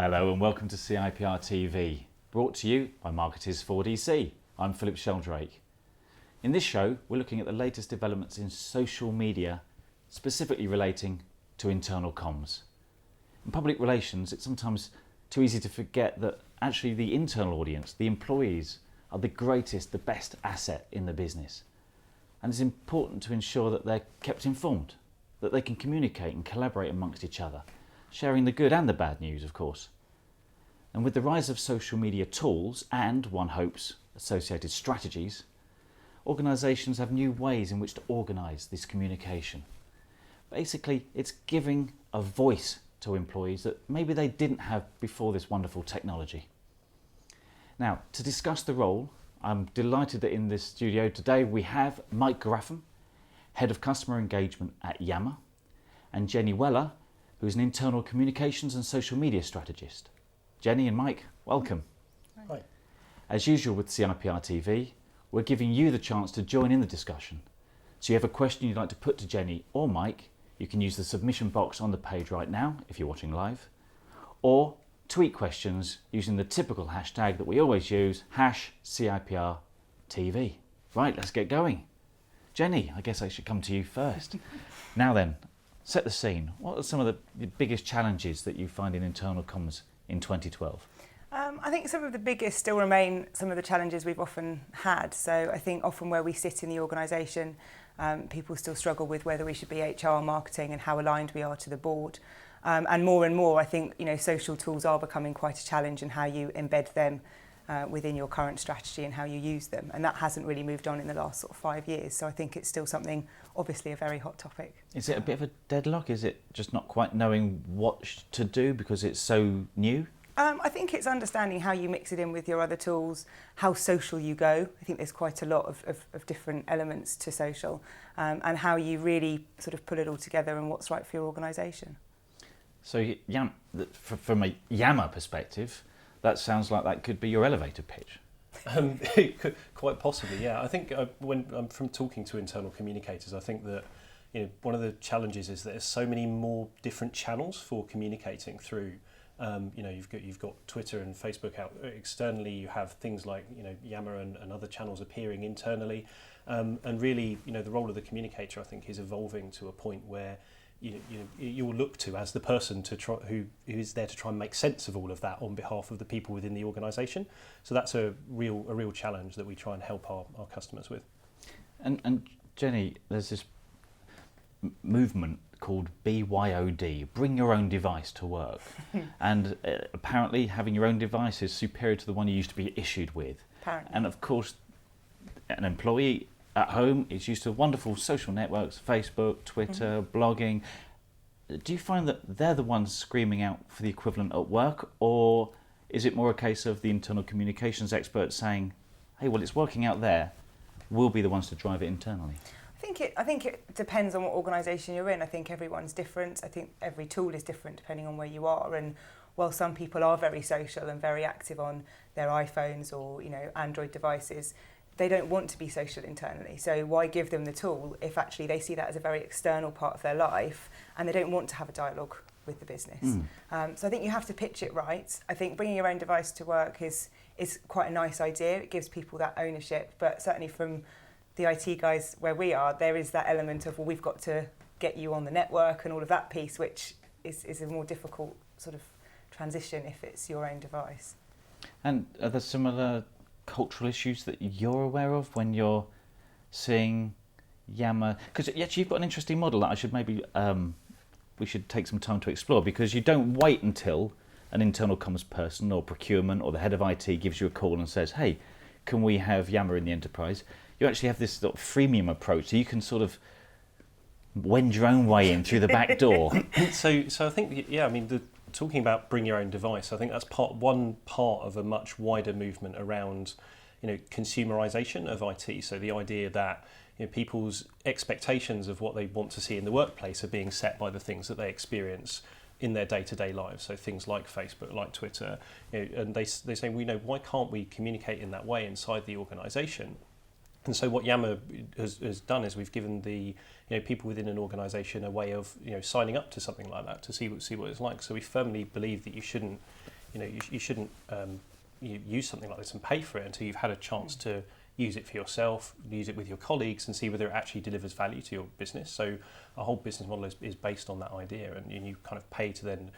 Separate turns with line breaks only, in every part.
Hello and welcome to CIPRtv, brought to you by Marketers 4DC. I'm Philip Sheldrake. In this show, we're looking at the latest developments in social media, specifically relating to internal comms. In public relations, it's sometimes too easy to forget that actually the internal audience, the employees, are the greatest, the best asset in the business. And it's important to ensure that they're kept informed, that they can communicate and collaborate amongst each other, sharing the good and the bad news, of course. And with the rise of social media tools and, one hopes, associated strategies, organisations have new ways in which to organise this communication. Basically, it's giving a voice to employees that maybe they didn't have before this wonderful technology. Now, to discuss the role, I'm delighted that in this studio today we have Mike Grafham, Head of Customer Engagement at Yammer, and Jenni Wheller, who's an internal communications and social media strategist. Jenni and Mike, welcome.
Hi.
As usual with CIPRtv, we're giving you the chance to join in the discussion. So you have a question you'd like to put to Jenni or Mike, you can use the submission box on the page right now if you're watching live, or tweet questions using the typical hashtag that we always use, #CIPRtv. Right, let's get going. Jenni, I guess I should come to you first. Now then, set the scene. What are some of the biggest challenges that you find in internal comms in 2012?
I think some of the biggest still remain some of the challenges we've often had. So I think often where we sit in the organisation, people still struggle with whether we should be HR, marketing, and how aligned we are to the board. And more, I think social tools are becoming quite a challenge in how you embed them within your current strategy and how you use them. And that hasn't really moved on in the last sort of 5 years. So I think it's still something, obviously, a very hot topic.
Is it a bit of a deadlock? Is it just not quite knowing what to do because it's so new?
I think it's understanding how you mix it in with your other tools, how social you go. I think there's quite a lot of different elements to social, and how you really sort of put it all together and what's right for your organisation.
So from a Yammer perspective, that sounds like that could be your elevator pitch.
It could, quite possibly, yeah. I think when I'm from talking to internal communicators, I think that one of the challenges is that there's so many more different channels for communicating through. You've got Twitter and Facebook out externally. You have things like Yammer and other channels appearing internally, and really the role of the communicator I think is evolving to a point where you'll look to as the person to try who is there to try and make sense of all of that on behalf of the people within the organisation. So that's a real challenge that we try and help our customers with.
And Jenni, there's this movement called BYOD, bring your own device to work. And apparently having your own device is superior to the one you used to be issued with.
Apparently.
And of course, an employee at home is used to wonderful social networks, Facebook, Twitter, blogging. Do you find that they're the ones screaming out for the equivalent at work, or is it more a case of the internal communications experts saying, hey, well, it's working out there, we'll be the ones to drive it internally?
I think it depends on what organisation you're in. I think everyone's different. I think every tool is different depending on where you are. And while some people are very social and very active on their iPhones or Android devices, they don't want to be social internally. So why give them the tool if actually they see that as a very external part of their life and they don't want to have a dialogue with the business? So I think you have to pitch it right. I think bringing your own device to work is quite a nice idea. It gives people that ownership, but certainly from the IT guys where we are, there is that element of, well, we've got to get you on the network and all of that piece, which is a more difficult sort of transition if it's your own device.
And are there similar cultural issues that you're aware of when you're seeing Yammer? Because actually you've got an interesting model that I should maybe, we should take some time to explore, because you don't wait until an internal comms person or procurement or the head of IT gives you a call and says, hey, can we have Yammer in the enterprise? You actually have this sort of freemium approach, so you can sort of wend your own way in through the back door.
So I think, talking about bring your own device, I think that's one part of a much wider movement around, consumerisation of IT. So the idea that people's expectations of what they want to see in the workplace are being set by the things that they experience in their day-to-day lives. So things like Facebook, like Twitter, and they say, why can't we communicate in that way inside the organisation? And so what Yammer has done is we've given the people within an organisation a way of signing up to something like that to see what it's like. So we firmly believe that you shouldn't you shouldn't you use something like this and pay for it until you've had a chance to use it for yourself, use it with your colleagues, and see whether it actually delivers value to your business. So our whole business model is based on that idea, and you kind of pay to then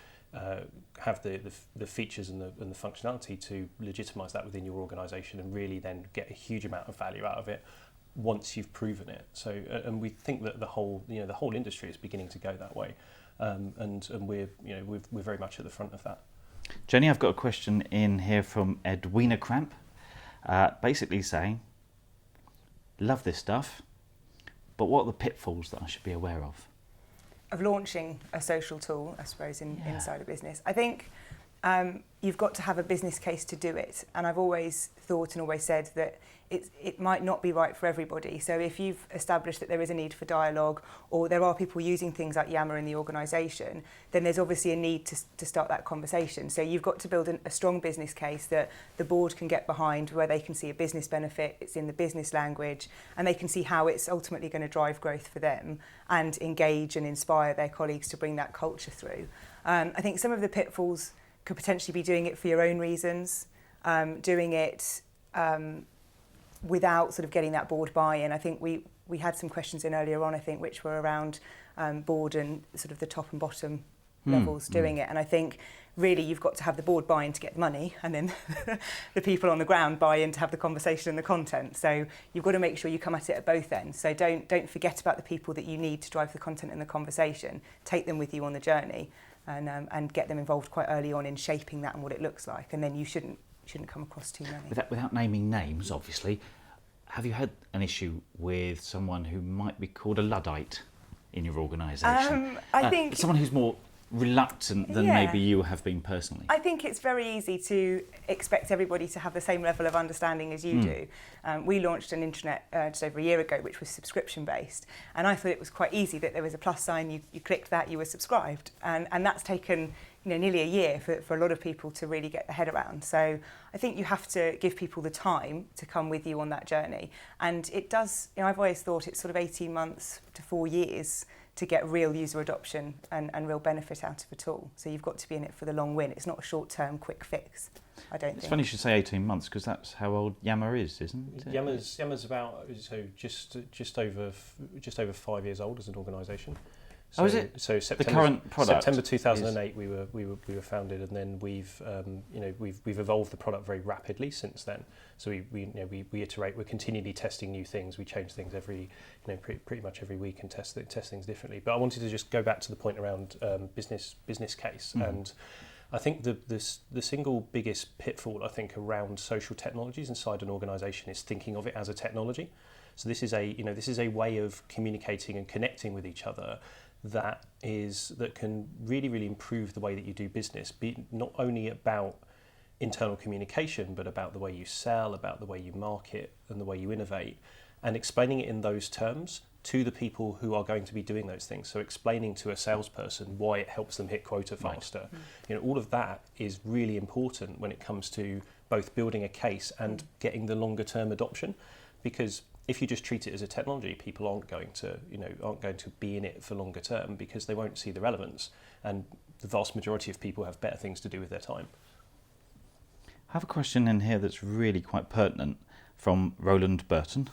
have the features and the functionality to legitimise that within your organisation, and really then get a huge amount of value out of it once you've proven it. So and we think that the whole industry is beginning to go that way, and we're very much at the front of that.
Jenny, I've got a question in here from Edwina Cramp, basically saying, love this stuff, but what are the pitfalls that I should be aware of?
Of launching a social tool, I suppose, inside a business. I think you've got to have a business case to do it. And I've always thought and always said that it might not be right for everybody. So if you've established that there is a need for dialogue, or there are people using things like Yammer in the organisation, then there's obviously a need to start that conversation. So you've got to build a strong business case that the board can get behind, where they can see a business benefit, it's in the business language, and they can see how it's ultimately going to drive growth for them and engage and inspire their colleagues to bring that culture through. I think some of the pitfalls could potentially be doing it for your own reasons, doing it without sort of getting that board buy-in. I think we had some questions in earlier on, I think, which were around board and sort of the top and bottom levels doing it. And I think really you've got to have the board buy-in to get the money, and then the people on the ground buy in to have the conversation and the content. So you've got to make sure you come at it at both ends. So don't forget about the people that you need to drive the content and the conversation. Take them with you on the journey, and get them involved quite early on in shaping that and what it looks like. And then you shouldn't come across too many.
Without naming names, obviously, have you had an issue with someone who might be called a Luddite in your organisation?
I think
someone who's more reluctant than maybe you have been personally.
I think it's very easy to expect everybody to have the same level of understanding as you do. We launched an intranet just over a year ago, which was subscription based, and I thought it was quite easy that there was a plus sign, you clicked that, you were subscribed, and that's taken nearly a year for a lot of people to really get their head around. So I think you have to give people the time to come with you on that journey, and it does, I've always thought it's sort of 18 months to 4 years to get real user adoption and real benefit out of a tool. So you've got to be in it for the long win. It's not a short-term quick fix, I don't think.
It's funny you should say 18 months, because that's how old Yammer is, isn't it?
Yammer's about just over 5 years old as an organisation.
So, is it?
So September,
the current product
September 2008 we were founded, and then we've evolved the product very rapidly since then. So we iterate. We're continually testing new things. We change things every pretty much every week and test things differently. But I wanted to just go back to the point around business case, and I think the single biggest pitfall I think around social technologies inside an organisation is thinking of it as a technology. So this is a way of communicating and connecting with each other that can really improve the way that you do business, be not only about internal communication, but about the way you sell, about the way you market and the way you innovate, and explaining it in those terms to the people who are going to be doing those things. So explaining to a salesperson why it helps them hit quota faster. Right. All of that is really important when it comes to both building a case and getting the longer term adoption, because if you just treat it as a technology, people aren't going to be in it for longer term, because they won't see the relevance, and the vast majority of people have better things to do with their time.
I have a question in here that's really quite pertinent from Roland Burton,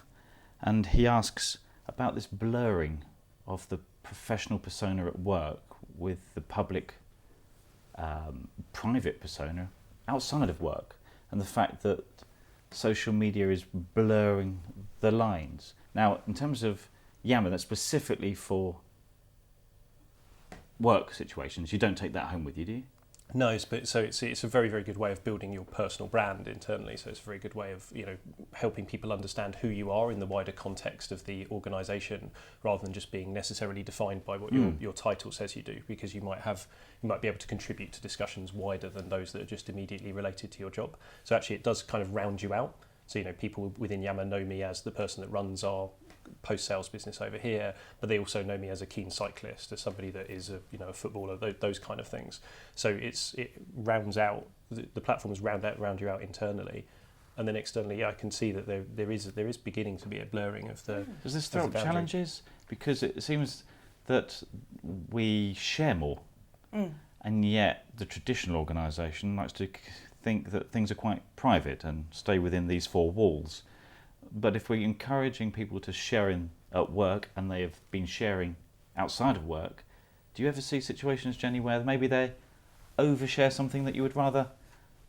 and he asks about this blurring of the professional persona at work with the public private persona outside of work, and the fact that social media is blurring the lines. Now, in terms of Yammer, that's specifically for work situations. You don't take that home with you, do you?
No, it's a very, very good way of building your personal brand internally. So it's a very good way of helping people understand who you are in the wider context of the organisation, rather than just being necessarily defined by what your title says you do, because you might be able to contribute to discussions wider than those that are just immediately related to your job. So actually, it does kind of round you out. So people within Yammer know me as the person that runs our post-sales business over here, but they also know me as a keen cyclist, as somebody that is a footballer, those kind of things. So it rounds out, the platforms round you out internally, and then externally, I can see that there is beginning to be a blurring of the.
Does this throw up challenges? Because it seems that we share more, and yet the traditional organisation likes to think that things are quite private and stay within these four walls. But if we're encouraging people to share at work and they have been sharing outside of work, do you ever see situations, Jenny, where maybe they overshare something that you would rather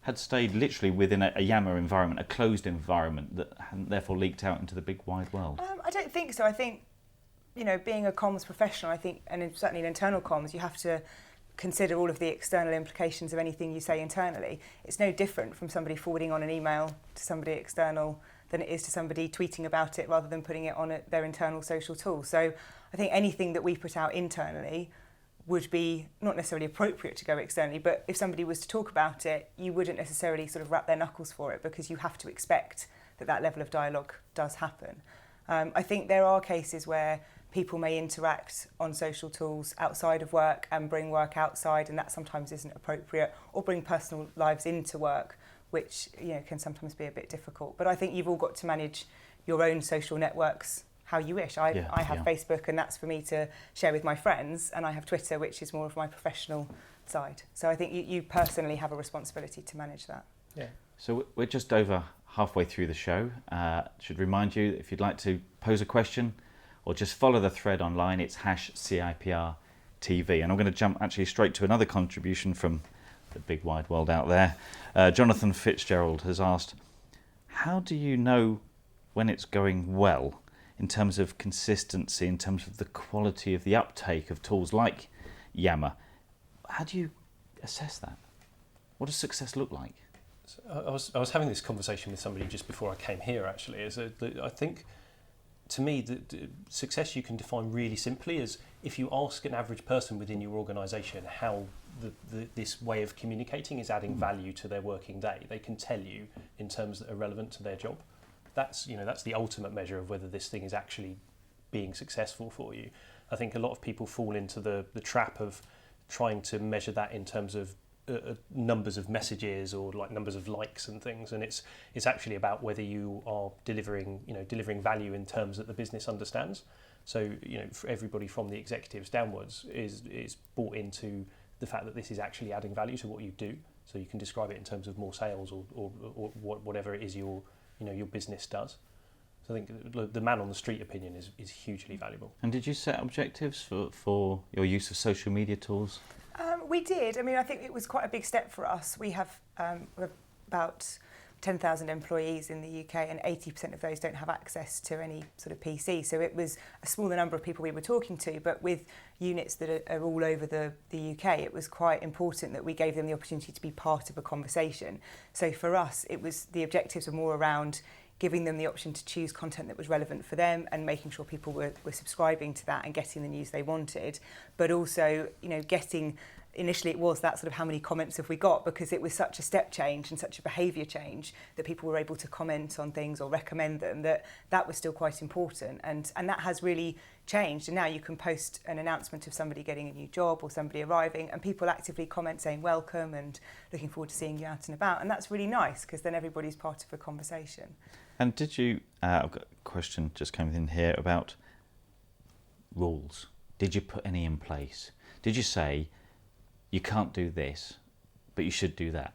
had stayed literally within a Yammer environment, a closed environment that hadn't therefore leaked out into the big wide world?
I don't think so. I think, being a comms professional, I think, and certainly in internal comms, you have to consider all of the external implications of anything you say internally. It's no different from somebody forwarding on an email to somebody external than it is to somebody tweeting about it rather than putting it on their internal social tool. So I think anything that we put out internally would be not necessarily appropriate to go externally, but if somebody was to talk about it, you wouldn't necessarily sort of wrap their knuckles for it, because you have to expect that level of dialogue does happen. I think there are cases where people may interact on social tools outside of work and bring work outside, and that sometimes isn't appropriate, or bring personal lives into work, which can sometimes be a bit difficult. But I think you've all got to manage your own social networks how you wish. I have Facebook, and that's for me to share with my friends, and I have Twitter, which is more of my professional side. So I think you personally have a responsibility to manage that.
Yeah.
So we're just over halfway through the show. Should remind you, if you'd like to pose a question or just follow the thread online, it's #CIPRtv. And I'm going to jump actually straight to another contribution from the big wide world out there. Jonathan Fitzgerald has asked, how do you know when it's going well in terms of consistency, in terms of the quality of the uptake of tools like Yammer? How do you assess that? What does success look like?
I was having this conversation with somebody just before I came here, actually. I think, to me, the success you can define really simply as if you ask an average person within your organisation how this way of communicating is adding value to their working day, they can tell you in terms that are relevant to their job. That's the ultimate measure of whether this thing is actually being successful for you. I think a lot of people fall into the trap of trying to measure that in terms of numbers of messages or like numbers of likes and things, and it's actually about whether you are delivering value in terms that the business understands. So for everybody from the executives downwards is bought into the fact that this is actually adding value to what you do. So you can describe it in terms of more sales or whatever it is your business does. So I think the man on the street opinion is hugely valuable.
And did you set objectives for your use of social media tools?
We did. I mean, I think it was quite a big step for us. We have about 10,000 employees in the UK, and 80% of those don't have access to any sort of PC. So it was a smaller number of people we were talking to, but with units that are all over the UK, it was quite important that we gave them the opportunity to be part of a conversation. So for us, the objectives were more around giving them the option to choose content that was relevant for them and making sure people were subscribing to that and getting the news they wanted. But also, initially it was that sort of how many comments have we got, because it was such a step change and such a behaviour change that people were able to comment on things or recommend them, that was still quite important. And that has really changed. And now you can post an announcement of somebody getting a new job or somebody arriving, and people actively comment saying welcome and looking forward to seeing you out and about. And that's really nice, because then everybody's part of a conversation.
And did you, I've got a question just came in here about rules. Did you put any in place? Did you say, you can't do this, but you should do that?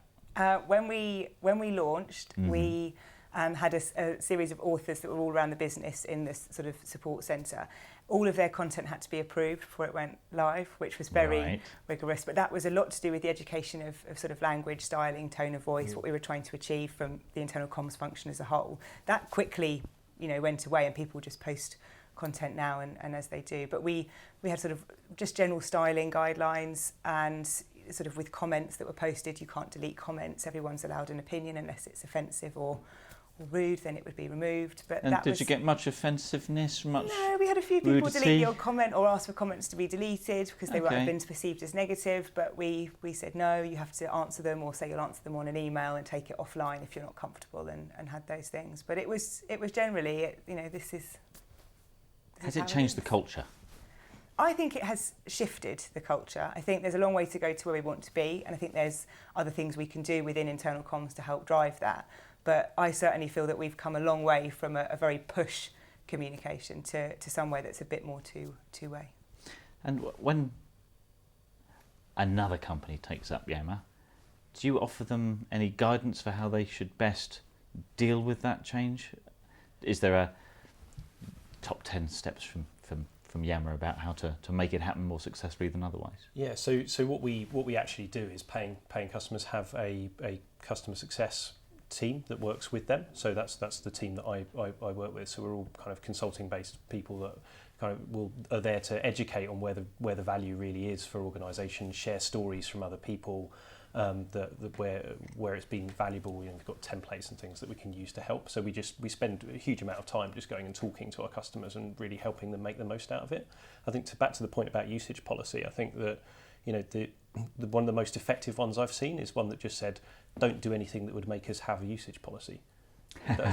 When we launched, we had a series of authors that were all around the business in this sort of support centre. All of their content had to be approved before it went live, which was very rigorous. But that was a lot to do with the education of sort of language, styling, tone of voice, what we were trying to achieve from the internal comms function as a whole. That quickly, went away, and people just post content now and as they do. But we had sort of just general styling guidelines, and sort of with comments that were posted, you can't delete comments. Everyone's allowed an opinion unless it's offensive or rude, then it would be removed. But
and did you get much offensiveness? No,
we had a few people
rudity?
delete the odd comment or ask for comments to be deleted because they might have been perceived as negative. But we said no, you have to answer them, or say you'll answer them on an email and take it offline if you're not comfortable, and had those things. But it was generally, this is.
Has it changed the culture?
I think it has shifted the culture. I think there's a long way to go to where we want to be, and I think there's other things we can do within internal comms to help drive that. But I certainly feel that we've come a long way from a very push communication to somewhere that's a bit more two-way.
And when another company takes up Yammer, do you offer them any guidance for how they should best deal with that change? Is there a top 10 steps from Yammer about how to make it happen more successfully than otherwise?
Yeah, so what we actually do is paying customers have a customer success team that works with them. So that's the team that I work with. So we're all kind of consulting based people that kind of are there to educate on where the value really is for organisations, share stories from other people, where it's been valuable. You know, we've got templates and things that we can use to help. So we spend a huge amount of time just going and talking to our customers and really helping them make the most out of it. I think back to the point about usage policy, I think that, you know, the one of the most effective ones I've seen is one that just said, don't do anything that would make us have a usage policy.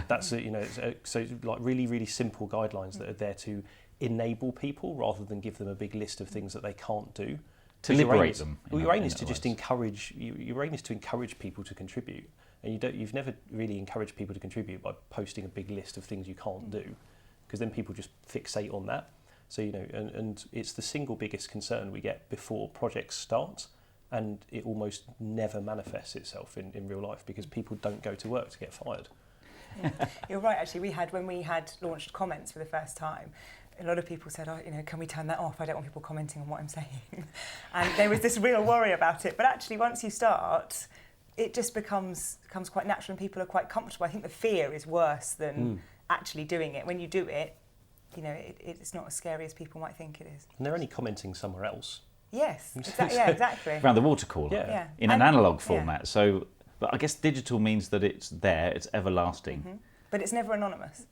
That's it, you know. So like really simple guidelines that are there to enable people rather than give them a big list of things that they can't do.
To liberate them.
Well, your aim is to just encourage. Your aim is to encourage people to contribute, and you've never really encouraged people to contribute by posting a big list of things you can't do, because then people just fixate on that. So, you know, and it's the single biggest concern we get before projects start, and it almost never manifests itself in real life because people don't go to work to get fired.
Yeah. You're right. Actually, when we had launched comments for the first time, a lot of people said, "Oh, you know, can we turn that off? I don't want people commenting on what I'm saying." And there was this real worry about it. But actually, once you start, it just becomes quite natural, and people are quite comfortable. I think the fear is worse than actually doing it. When you do it, you know, it's not as scary as people might think it is.
And they're only commenting somewhere else.
Yes, exactly.
Around the water cooler,
Yeah.
in an analogue format. So, but I guess digital means that it's there, it's everlasting.
But it's never anonymous.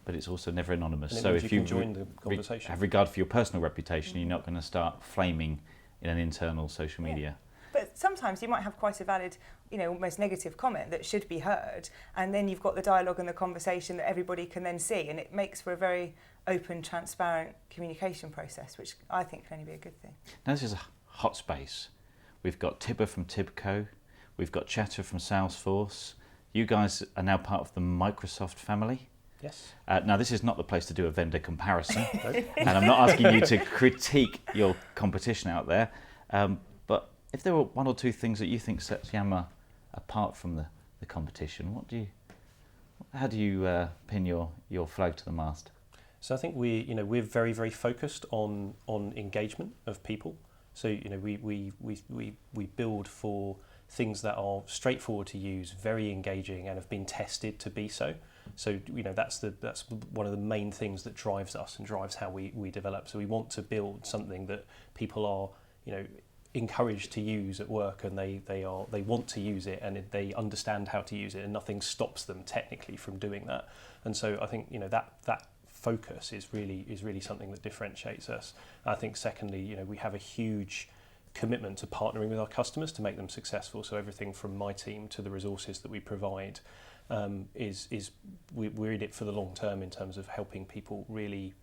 But it's also never anonymous.
And
So if you
can join the conversation,
have regard for your personal reputation, you're not going to start flaming in an internal social media.
But sometimes you might have quite a valid, you know, almost negative comment that should be heard, and then you've got the dialogue and the conversation that everybody can then see, and it makes for a very open, transparent communication process, which I think can only be a good thing.
Now this is a hot space. We've got Tibber from Tibco, we've got Chatter from Salesforce. You guys are now part of the Microsoft family.
yes.
Now this is not the place to do a vendor comparison, and I'm not asking you to critique your competition out there, but if there were one or two things that you think sets Yammer apart from the competition, how do you pin your flag to the mast?
So I think we're very, very focused on engagement of people. So, you know, we build for things that are straightforward to use, very engaging, and have been tested to be so. So, you know, that's one of the main things that drives us and drives how we develop. So we want to build something that people are, you know, encouraged to use at work, and they want to use it, and they understand how to use it, and nothing stops them technically from doing that. And so I think, you know, that focus is really something that differentiates us. I think secondly, you know, we have a huge commitment to partnering with our customers to make them successful. So everything from my team to the resources that we provide we're in it for the long term in terms of helping people really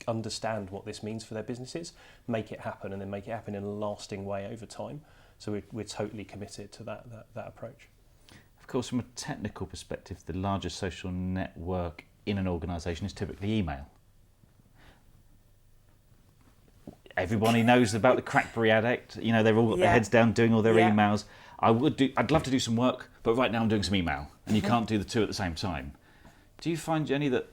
understand what this means for their businesses, make it happen, and then make it happen in a lasting way over time. So we're totally committed to that approach.
Of course, from a technical perspective, the largest social network in an organisation is typically email. Everybody knows about the Crackberry addict. You know, they've all got their heads down doing all their emails. I'd love to do some work, but right now I'm doing some email, and you can't do the two at the same time. Do you find, Jenni, that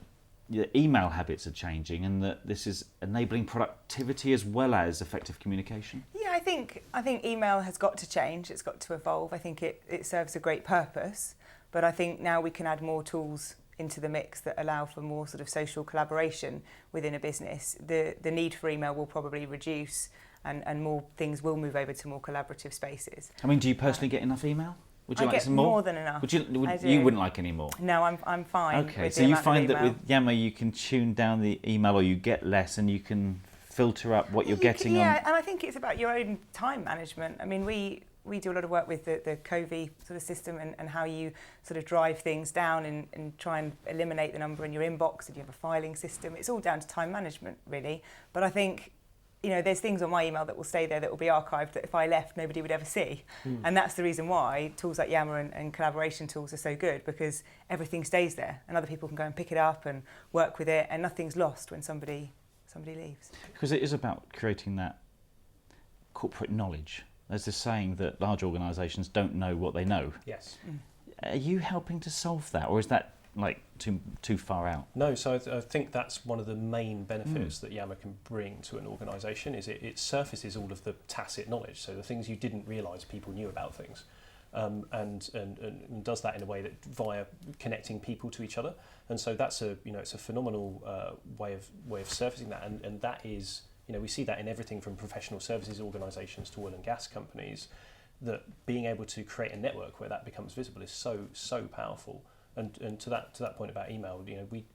your email habits are changing, and that this is enabling productivity as well as effective communication?
Yeah, I think email has got to change. It's got to evolve. I think it serves a great purpose, but I think now we can add more tools into the mix that allow for more sort of social collaboration within a business. The need for email will probably reduce, and more things will move over to more collaborative spaces.
I mean, do you personally get enough email? Would you
I
like
get
some more?
more than enough.
You wouldn't like any more?
No, I'm fine.
Okay,
with
so
the
you
amount of
find that
email.
with Yammer you can tune down the email, or you get less, and you can filter up what you're getting on.
Yeah, and I think it's about your own time management. I mean, we do a lot of work with the COVI sort of system, and how you sort of drive things down and try and eliminate the number in your inbox, and you have a filing system. It's all down to time management, really. But I think, you know, there's things on my email that will stay there that will be archived that if I left, nobody would ever see. And that's the reason why tools like Yammer and collaboration tools are so good, because everything stays there and other people can go and pick it up and work with it, and nothing's lost when somebody leaves.
Because it is about creating that corporate knowledge there's this saying that large organisations don't know what they know.
Yes.
Are you helping to solve that, or is that like too far out?
No, so I think that's one of the main benefits that Yammer can bring to an organisation is it surfaces all of the tacit knowledge, so the things you didn't realise people knew about things, and does that in a way that via connecting people to each other, and so that's it's a phenomenal way of surfacing that, and that is, we see that in everything from professional services organisations to oil and gas companies, that being able to create a network where that becomes visible is so powerful. And to that point about email,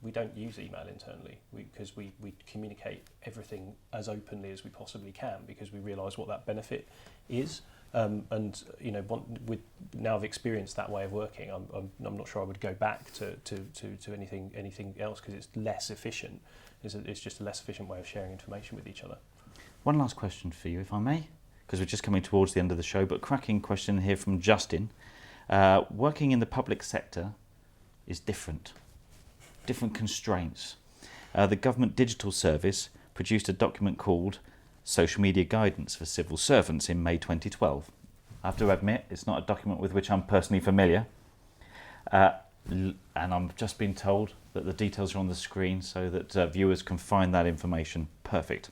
we don't use email internally because we communicate everything as openly as we possibly can because we realise what that benefit is. With now I've experienced that way of working, I'm not sure I would go back to anything else because it's less efficient. It's just a less efficient way of sharing information with each other.
One last question for you, if I may, because we're just coming towards the end of the show, but cracking question here from Justin. Working in the public sector is different constraints. The Government Digital Service produced a document called Social Media Guidance for Civil Servants in May 2012. I have to admit, it's not a document with which I'm personally familiar, and I'm just being told that the details are on the screen so that viewers can find that information. Perfect.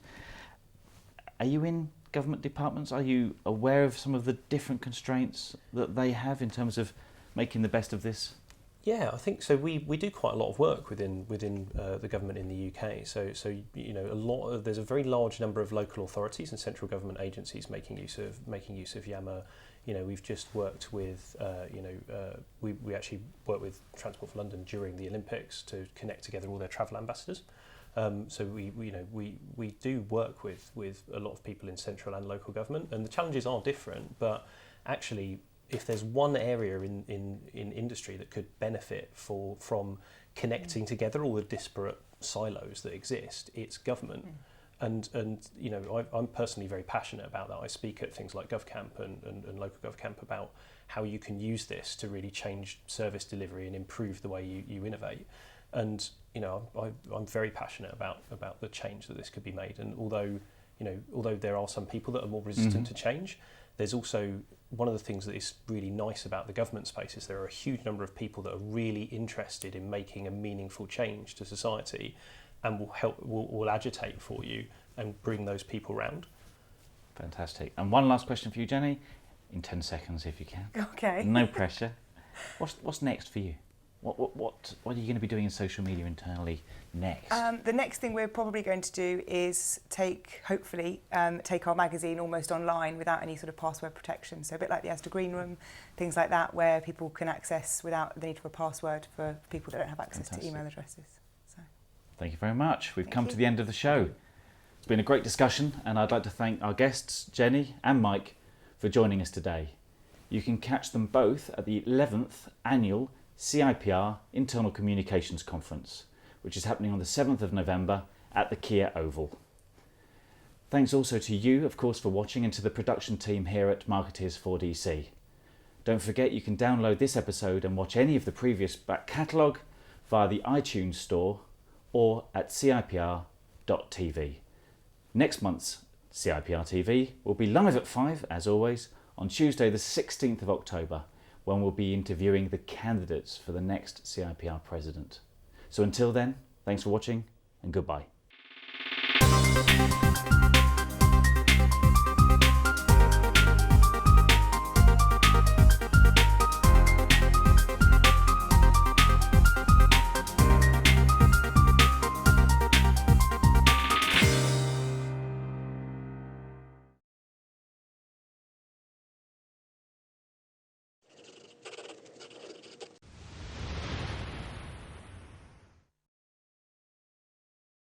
Are you in government departments? Are you aware of some of the different constraints that they have in terms of making the best of this?
Yeah, I think so. We do quite a lot of work within the government in the UK. So there's a very large number of local authorities and central government agencies making use of Yammer. We've just worked with we actually worked with Transport for London during the Olympics to connect together all their travel ambassadors. So we do work with a lot of people in central and local government, and the challenges are different, but actually, if there's one area in industry that could benefit from connecting together all the disparate silos that exist, it's government. And I'm personally very passionate about that. I speak at things like GovCamp and local GovCamp about how you can use this to really change service delivery and improve the way you innovate. And I'm very passionate about the change that this could be made. And although there are some people that are more resistant to change, there's also one of the things that is really nice about the government space is there are a huge number of people that are really interested in making a meaningful change to society and will agitate for you and bring those people round.
Fantastic. And one last question for you, Jenny, in 10 seconds if you can.
Okay.
No pressure. What's next for you? What are you going to be doing in social media internally next?
The next thing we're probably going to do is hopefully take our magazine almost online without any sort of password protection. So a bit like the Asda Green Room, things like that, where people can access without the need for a password for people that don't have access to email addresses. So.
Thank you very much. We've come to the end of the show. It's been a great discussion, and I'd like to thank our guests, Jenny and Mike, for joining us today. You can catch them both at the 11th Annual CIPR Internal Communications Conference, which is happening on the 7th of November at the Kia Oval. Thanks also to you, of course, for watching, and to the production team here at CIPRtv. Don't forget you can download this episode and watch any of the previous back catalogue via the iTunes Store or at CIPR.tv. Next month's CIPRtv will be live at 5, as always, on Tuesday the 16th of October, when we'll be interviewing the candidates for the next CIPR president. So until then, thanks for watching and goodbye.